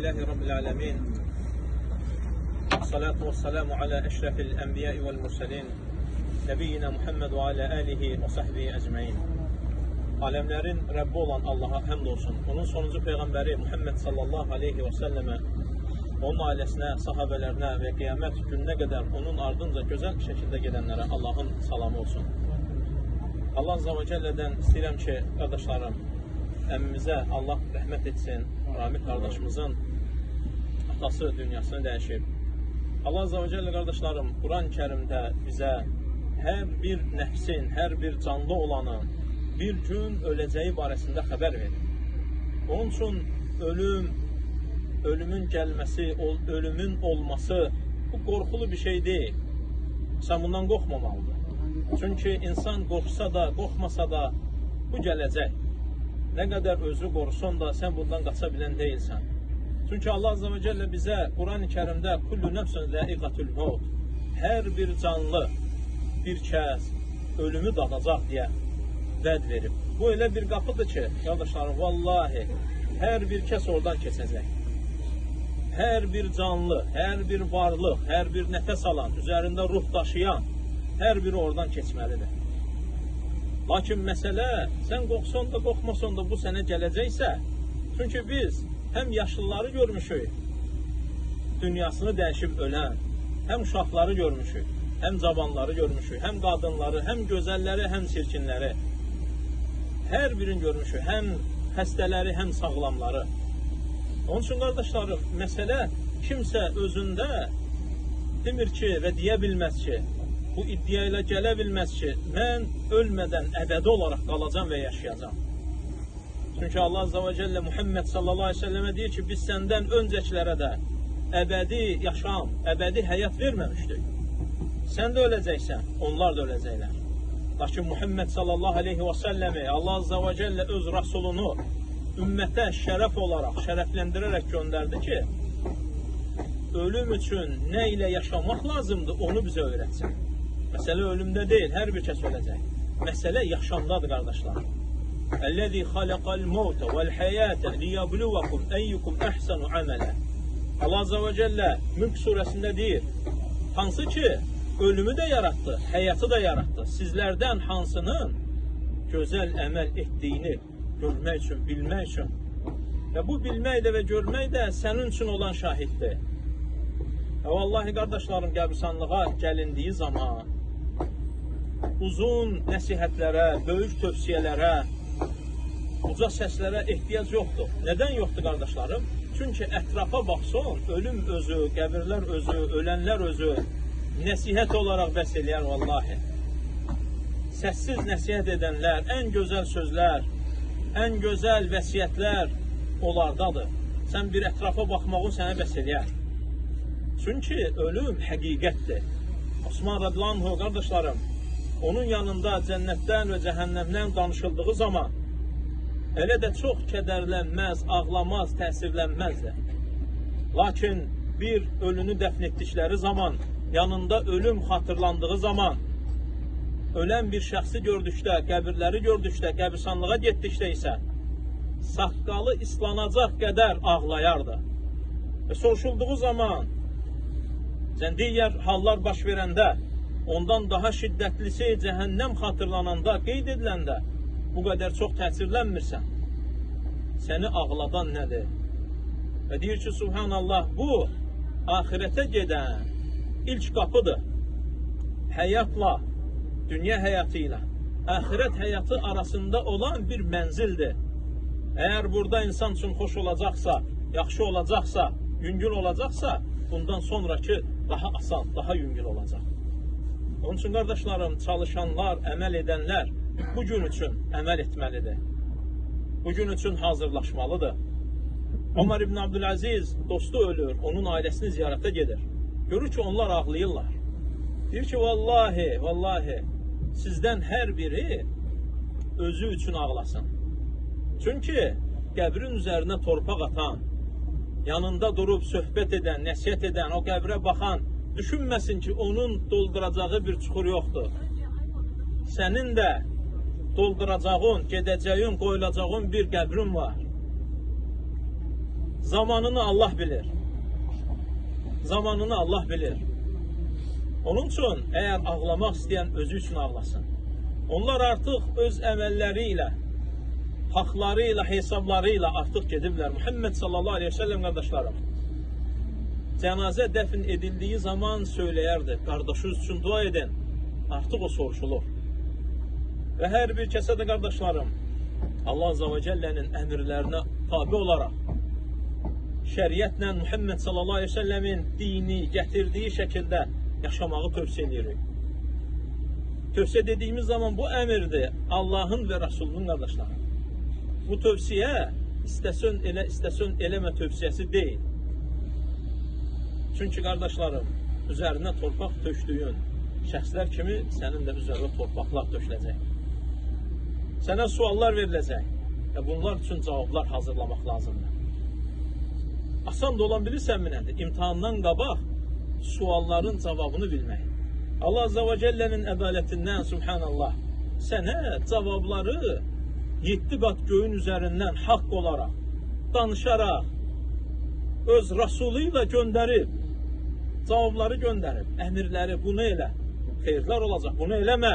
Elhamdülillahi Rabbil alemin. Salatu ve selamu ala eşrefil enbiyai vel murselin. Nebiyyina Muhammed ve ala alihi ve sahbihi ecmain. Alemlerin Rabbi olan Allah'a hamd olsun. Onun sonuncu Peygamberi Muhammed sallallahu aleyhi ve selleme, onun ailesine, sahabelerine ve kıyamet gününe kadar onun ardınca güzel şekilde gelenlere Allah'ın salamı olsun. Allah Azze ve Celle'den istəyirəm ki, kardeşlerim, əmmimizə Allah rəhmət etsin. Ramil kardeşimizin atası dünyasını dəyişib. Allah Azze ve Celle kardeşlerim, Kur'an-ı Kerim'de bize her bir nəfsin, her bir canlı olanın bir gün öleceği barəsində xəbər verir. Onun için ölümün gəlməsi, ölümün olması bu qorxulu bir şey değil. Sen bundan qorxmamalıdır. Çünkü insan qorxsa da, qorxmasa da bu gələcək. Ne kadar özü qorusun da sen bundan qaça bilən deyilsən. Çünkü Allah Azze ve Celle bize Kur'an-ı Kerim'de kullu nefsin zâiqatul maut, her bir canlı bir kez ölümü dadacaq diye vəd verib. Bu elə bir qapıdır ki, kardeşlerim, vallahi her bir kəs oradan keçəcək. Her bir canlı, her bir varlıq, her bir nəfəs alan, üzerinde ruh daşıyan her biri oradan keçməlidir. Lakin məsələ, sən qorxsan da, qorxmasan da bu sənə gələcəksə, çünki biz həm yaşlıları görmüşük, dünyasını dəyişib ölən, həm uşaqları görmüşük, həm cavanları görmüşük, həm qadınları, həm gözəlləri, həm çirkinləri, hər birini görmüşük, həm xəstələri, həm sağlamları. Onun üçün, qardaşlarım, məsələ kimsə özündə demir ki və deyə bilməz ki, bu iddia ilə gələ bilməz ki, mən ölmədən əbədi olaraq qalacam və yaşayacam. Çünki Allah Azze ve Celle Muhammed sallallahu aleyhi ve selleme deyir ki, biz səndən öncəkilərə də əbədi yaşam, əbədi həyat verməmişdik. Sən də öləcəksən, onlar da öləcəklər. Lakin Muhammed sallallahu aleyhi ve sellemi Allah Azze ve Celle öz Rasulunu ümmətə şərəf olaraq, şərəfləndirərək göndərdi ki, ölüm üçün nə ilə yaşamaq lazımdır, onu bizə öyrətsin. Məsələ ölümdə deyil, hər bir kəs öləcək. Məsələ yaşamdadır, qardaşlar. Əl-ləzi xaləqəl mevtə vəl-həyətə liyəbluvakum əyyukum əhsənu əmələ. Allah Azze ve Celle Mülk surəsində deyir, hansı ki, ölümü də yarattı, həyatı da yarattı. Sizlərdən hansının gözəl əməl etdiyini görmək üçün, bilmək üçün. Və bu bilmək də və görmək də sənin üçün olan şahiddir. Və vallahi, qardaşlarım, qəbristanlığa gəlindiyi zaman uzun nəsihətlərə, böyük tövsiyələrə, uca səslərə ehtiyac yoxdur. Nədən yoxdur, qardaşlarım? Çünki ətrafa baxsın, ölüm özü, qəbirlər özü, ölənlər özü nəsihət olaraq bəs eləyər, vallahi. Səssiz nəsihət edənlər, ən gözəl sözlər, ən gözəl vəsiyyətlər onlardadır. Sən bir ətrafa baxmağın sənə bəs eləyər. Çünki ölüm həqiqətdir. Osman radiyallahu anh, qardaşlarım, onun yanında cənnətdən və cəhənnəmdən danışıldığı zaman elə də çox kədərlənməz, ağlamaz, təsirlənməzdir. Lakin bir ölünü dəfn etdikləri zaman, yanında ölüm xatırlandığı zaman, ölən bir şəxsi gördükdə, qəbirləri gördükdə, qəbirstanlığa getdikdə isə saqqalı islanacaq qədər ağlayardı. Və soruşulduğu zaman, digər hallar baş verəndə, ondan daha şiddətlisi cəhənnəm xatırlananda, qeyd ediləndə, bu qədər çox təsirlənmirsən. Səni ağladan nədir? Və deyir ki, subhanallah, bu, ahirətə gedən ilk qapıdır. Həyatla, dünya həyatı ilə, ahirət həyatı arasında olan bir mənzildir. Əgər burada insan üçün xoş olacaqsa, yaxşı olacaqsa, yüngül olacaqsa, bundan sonraki daha asan, daha yüngül olacaq. Onun üçün, qardaşlarım, çalışanlar, əməl edənlər bu gün üçün əməl etməlidir. Bu gün üçün hazırlaşmalıdır. Ömər ibn Abdülaziz dostu ölür, onun ailəsini ziyarətə gedir. Görür ki, onlar ağlayırlar. Deyir ki, vallahi, sizdən hər biri özü üçün ağlasın. Çünki qəbrin üzərinə torpaq atan, yanında durub söhbət edən, nəsihət edən, o qəbrə baxan, düşünməsin ki, onun dolduracağı bir çuxur yoxdur. Sənin də dolduracağın, gedəcəyin, qoyulacağın bir qəbrin var. Zamanını Allah bilir. Zamanını Allah bilir. Onun üçün əgər ağlamaq istəyən özü üçün ağlasın. Onlar artıq öz əməlləri ilə, haqları ilə, hesabları ilə artıq gediblər. Muhammed sallallahu aleyhi ve sellem qardaşlarım, cənazə dəfn edildiyi zaman söyləyərdi, qardaşınız üçün dua edin, artıq o soruşulur. Və hər bir kəsə də qardaşlarım, Allah Azze ve Celle'nin əmirlərinə tabi olaraq, şəriətlə Muhammed sallallahu aleyhi ve sellemin dini gətirdiyi şəkildə yaşamağı tövsiyə edirik. Tövsiyə dediyimiz zaman bu əmirdir Allahın və Rasulunun qardaşları. Bu tövsiyə istəsən elə, istəsən eləmə tövsiyəsi deyil. Çünki qardaşlarım, üzərinə torpaq tökdüyün şəxslər kimi sənin də üzərinə torpaqlar töküləcək. Sənə suallar veriləcək və bunlar üçün cavablar hazırlamaq lazımdır. Asan da olan bilirsənmi nədir? İmtihandan qabaq sualların cavabını bilmək. Allah Azze ve Celle'nin ədalətindən, subhanallah, sənə cavabları 7 qat göyün üzərindən haqq olaraq, danışaraq, öz Rasulü ilə göndərib, cavabları göndərib, əmirləri bunu elə, xeyirlər olacaq, bunu eləmə,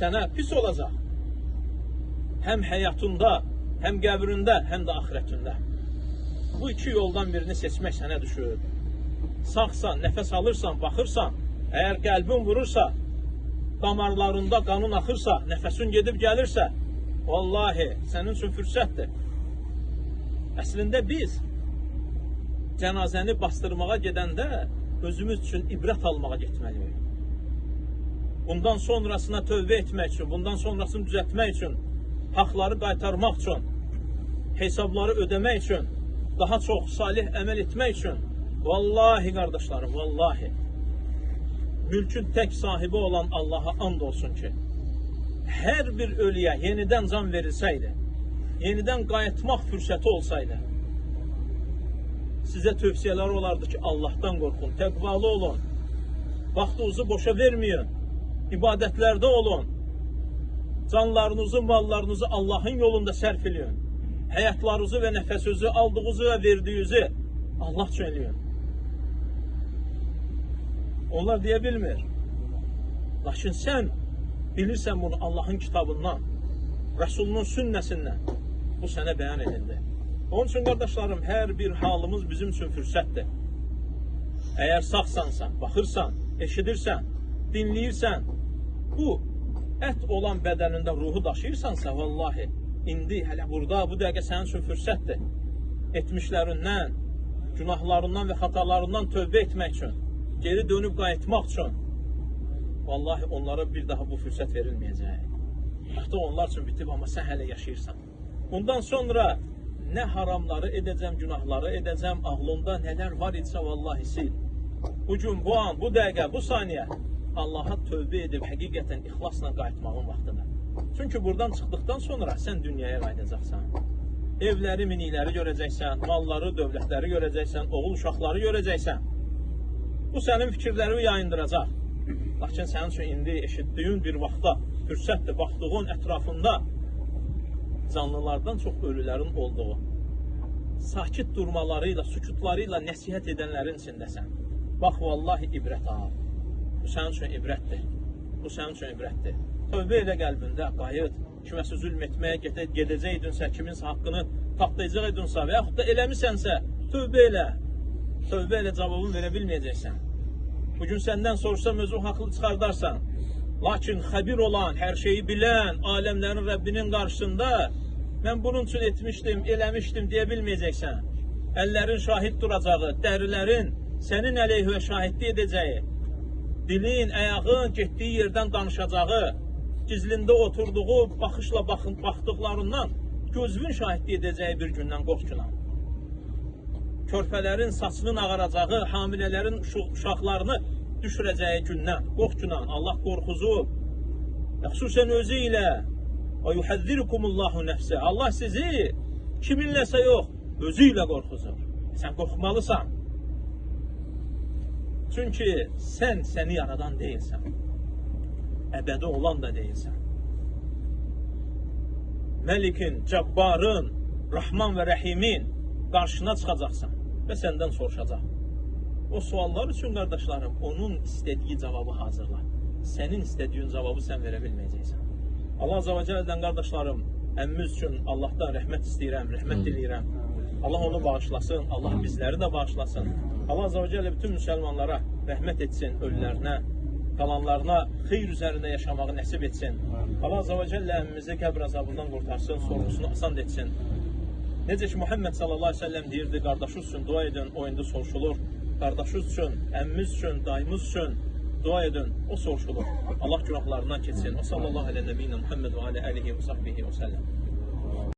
sənə pis olacaq. Həm həyatında, həm qəbrində, həm də axirətində. Bu iki yoldan birini seçmək sənə düşür. Sağsan, nəfəs alırsan, baxırsan, əgər qəlbin vurursa, damarlarında qanun axırsa, nəfəsin gedib gəlirsə, vallahi, sənin üçün fürsətdir. Əslində biz cənazəni bastırmağa gedəndə özümüz üçün ibrət almağa getməliyik. Bundan sonrasına tövbə etmək üçün, bundan sonrasını düzəltmək üçün, haqları qaytarmaq üçün, hesabları ödəmək üçün, daha çox salih əməl etmək üçün, vallahi qardaşlarım, vallahi, mülkün tək sahibi olan Allaha and olsun ki, hər bir ölüyə yenidən can verilsəydi, yenidən qayıtmaq fürsəti olsaydı, sizə tövsiyələr olardı ki, Allahdan qorxun, təqvalı olun, vaxtınızı boşa verməyin, ibadətlərdə olun, canlarınızı, mallarınızı Allahın yolunda sərf eləyin, həyatlarınızı və nəfəsinizi, aldığınızı və verdiyinizi Allah üçün eləyin. Onlar deyə bilmir. Lakin sən bilirsən bunu Allahın kitabından, Rəsulunun sünnəsindən. Bu sənə bəyan edildi. Onun üçün, qardaşlarım, hər bir halımız bizim üçün fürsətdir. Əgər sağsansa, baxırsan, eşidirsən, dinləyirsən, bu ət olan bədənində ruhu daşıyırsansa, vallahi, indi, hələ burada, bu dəqiqə sənin üçün fürsətdir. Etmişlərindən, günahlarından və xatalarından tövbə etmək üçün, geri dönüb qayıtmaq üçün, vallahi onlara bir daha bu fürsət verilməyəcək. Artıq onlar üçün bitib, amma sən hələ yaşayırsan. Bundan sonra nə haramları edəcəm, günahları edəcəm, ağlında nələr var idisə, vallahi sil. Bugün, bu an, bu dəqiqə, bu saniyə Allaha tövbə edib həqiqətən ixlasla qayıtmağın vaxtıdır. Çünki buradan çıxdıqdan sonra sən dünyaya qayıdacaqsan. Evləri, minikləri görəcəksən, malları, dövlətləri görəcəksən, oğul uşaqları görəcəksən. Bu sənin fikirləri yayındıracaq. Lakin sənin üçün indi eşitdiyin bir vaxtda, fürsətdir, baxdığın ətrafında canlılardan çox ölülərin olduğu, sakit durmalarıyla, sükutlarıyla nəsihət edənlərin içindəsən. Bax, vallahi ibrət al. Bu sənin üçün ibrətdir. Bu sənin üçün ibrətdir. Tövbə elə qəlbində, qayıt, kiməsi zülm etməyə gedəcəkdinsə, kiminsə haqqını tapdayacaqdinsə və yaxud da eləmisənsə, tövbə elə. Tövbə elə cavabını verə bilməyəcəksən. Bugün səndən sorsam özü haqlı çıxardarsan. Lakin xəbir olan, hər şeyi bilən, aləmlərin Rəbbinin qarşısında mən bunun üçün etmişdim, eləmişdim deyə bilməyəcəksən. Əllərin şahid duracağı, dərilərin sənin əleyhə şahidlik edəcəyi, dilin, ayağın getdiyi yerdən danışacağı, gizlində oturduğu baxışla baxdıqlarından gözünün şahidlik edəcəyi bir gündən qorxunan. Körpələrin saçının ağaracağı, hamilələrin uşaqlarını düşürəcəyi gündən qorxunan, Allah qorxuzu, xüsusən özü ilə Allah sizi kiminləsə yox, özü ilə qorxuzur. Sən qorxmalısan. Çünki sən səni yaradan deyilsən. Əbədi olan da deyilsən. Məlikin, cəbbarın, Rahman və Rəhimin qarşına çıxacaqsan və səndən soruşacaq. O suallar üçün, qardaşlarım, onun istədiyi cavabı hazırla. Sənin istədiyin cavabı sən verə bilməyəcəksən. Allah Azza və Cəllədən, qardaşlarım, əmmimiz üçün Allahdan rəhmət istəyirəm, rəhmət diləyirəm. Allah onu bağışlasın, Allah bizləri də bağışlasın. Allah Azza və Cəllə bütün müsəlmanlara rəhmət etsin, ölülərinə, qalanlarına xeyr üzərində yaşamağı nəsib etsin. Allah Azza və Cəllə əmmimizi qəbr azabından qurtarsın, sorğusunu asan etsin. Necə ki, Muhammed sallallahu aleyhi ve sellem deyirdi, qardaşınız üçün dua edin, o indi soruşulur. Qardaşınız üçün, əmmimiz üçün, dayımız üçün dua edin, o soruşulur. Allah günahlarından keçsin. O sallallahu aleyhi ve sellem Muhammed və alə əlihi və sahbihi və səlləm.